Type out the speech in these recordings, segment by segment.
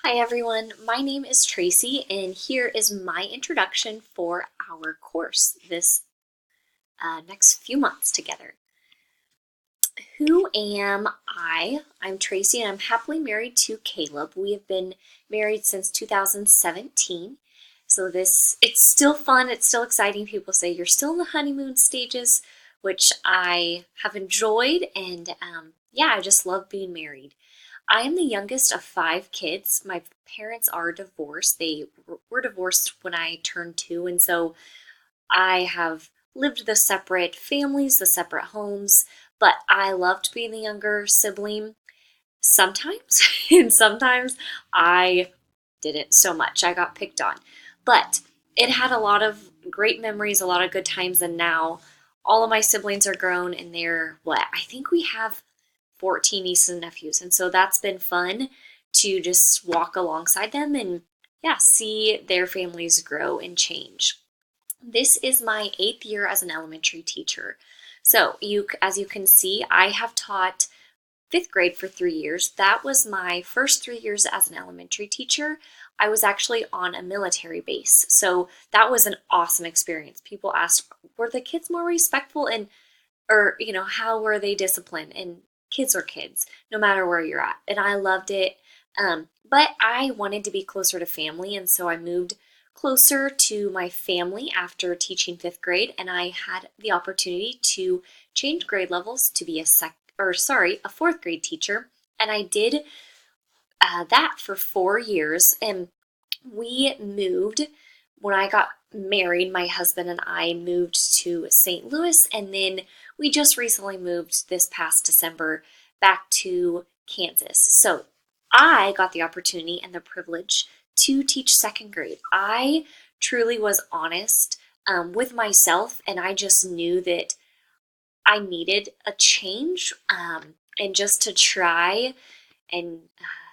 Hi everyone, my name is Tracy and here is my introduction for our course this next few months together. Who am I? I'm Tracy and I'm happily married to Caleb. We have been married since 2017. So it's still fun, it's still exciting. People say you're still in the honeymoon stages, which I have enjoyed and yeah, I just love being married. I am the youngest of five kids. My parents are divorced. They were divorced when I turned two, and so I have lived the separate families, the separate homes, but I loved being the younger sibling sometimes, and sometimes I didn't so much. I got picked on. But it had a lot of great memories, a lot of good times, and now all of my siblings are grown and they're what? I think we have 14 nieces and nephews. And so that's been fun to just walk alongside them and yeah, see their families grow and change. This is my 8th year as an elementary teacher. So as you can see, I have taught fifth grade for 3 years. That was my first 3 years as an elementary teacher. I was actually on a military base. So that was an awesome experience. People asked, were the kids more respectful and or how were they disciplined? And kids are kids no matter where you're at, and I loved it. But I wanted to be closer to family, and so I moved closer to my family after teaching fifth grade, and I had the opportunity to change grade levels to be a fourth grade teacher, and I did that for 4 years. And we moved when I got married. My husband and I moved to St. Louis, and then we just recently moved this past December back to Kansas. So I got the opportunity and the privilege to teach second grade. I truly was honest with myself, and I just knew that I needed a change and just to try and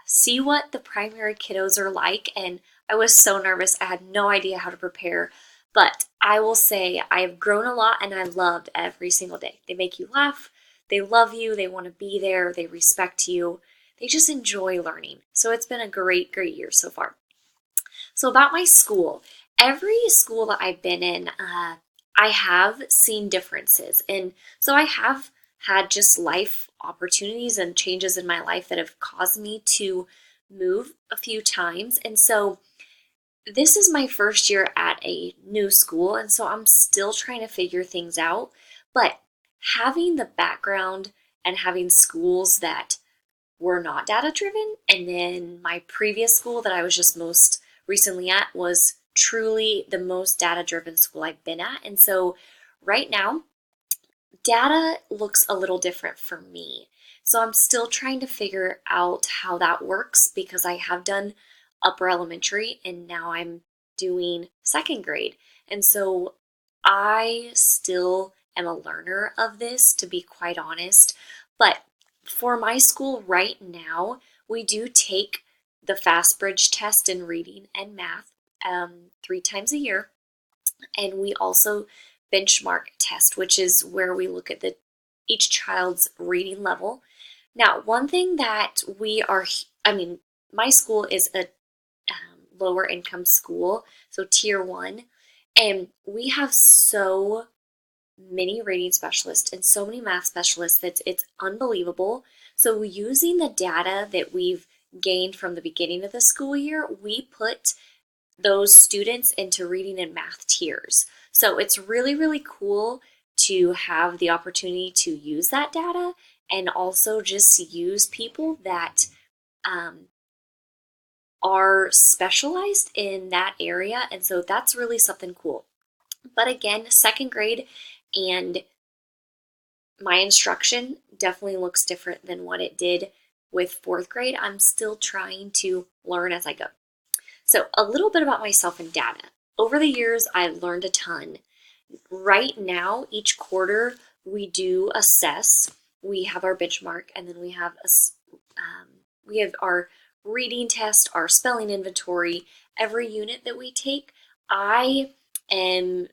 see what the primary kiddos are like. And I was so nervous. I had no idea how to prepare. But I will say I have grown a lot and I loved every single day. They make you laugh. They love you. They want to be there. They respect you. They just enjoy learning. So it's been a great, great year so far. So about my school, every school that I've been in, I have seen differences. And so I have had just life opportunities and changes in my life that have caused me to move a few times. And so this is my first year at a new school, and so I'm still trying to figure things out. But having the background and having schools that were not data driven, and then my previous school that I was just most recently at was truly the most data driven school I've been at. And so right now, data looks a little different for me. So I'm still trying to figure out how that works because I have done upper elementary and now I'm doing second grade. And so I still am a learner of this, to be quite honest. But for my school right now, we do take the Fast Bridge test in reading and math 3 times a year. And we also benchmark test, which is where we look at each child's reading level. Now, one thing that my school is a lower income school, so tier one, and we have so many reading specialists and so many math specialists that it's unbelievable. So using the data that we've gained from the beginning of the school year, we put those students into reading and math tiers. So it's really, really cool to have the opportunity to use that data and also just use people that are specialized in that area. And so that's really something cool. But again, second grade and my instruction definitely looks different than what it did with fourth grade. I'm still trying to learn as I go. So a little bit about myself and data. Over the years, I've learned a ton. Right now, each quarter, we do assess. We have our benchmark, and then we have our reading test, our spelling inventory. Every unit that we take, I am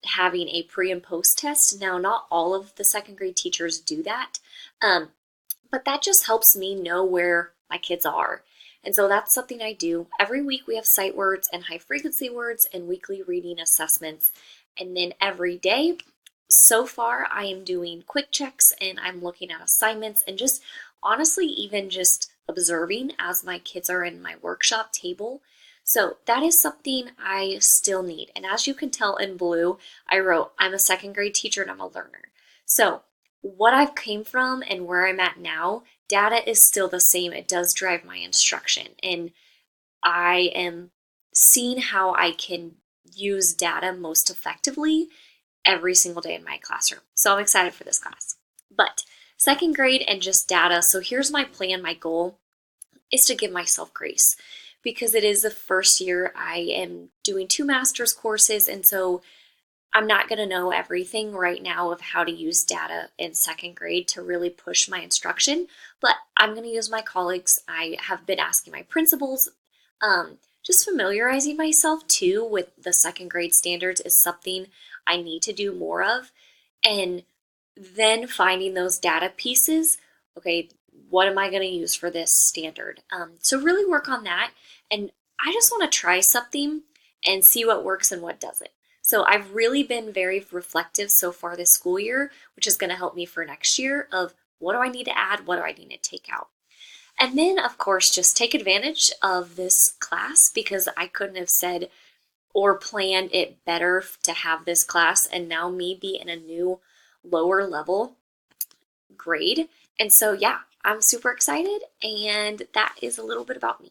having a pre and post test. Now, not all of the second grade teachers do that, but that just helps me know where my kids are. And so that's something I do. Every week we have sight words and high frequency words and weekly reading assessments. And then every day, so far, I am doing quick checks and I'm looking at assignments and just honestly, even just observing as my kids are in my workshop table. So that is something I still need. And as you can tell in blue, I wrote, I'm a second grade teacher and I'm a learner. So what I've came from and where I'm at now, data is still the same. It does drive my instruction. And I am seeing how I can use data most effectively every single day in my classroom. So I'm excited for this class. But second grade and just data. So here's my plan, my goal is to give myself grace because it is the first year I am doing 2 master's courses. And so I'm not going to know everything right now of how to use data in second grade to really push my instruction, but I'm going to use my colleagues. I have been asking my principals, just familiarizing myself too with the second grade standards is something I need to do more of. And then finding those data pieces, okay, what am I going to use for this standard? So really work on that. And I just want to try something and see what works and what doesn't. So I've really been very reflective so far this school year, which is going to help me for next year of what do I need to add? What do I need to take out? And then, of course, just take advantage of this class because I couldn't have said or planned it better to have this class and now me be in a new lower level grade. And so, yeah, I'm super excited. And that is a little bit about me.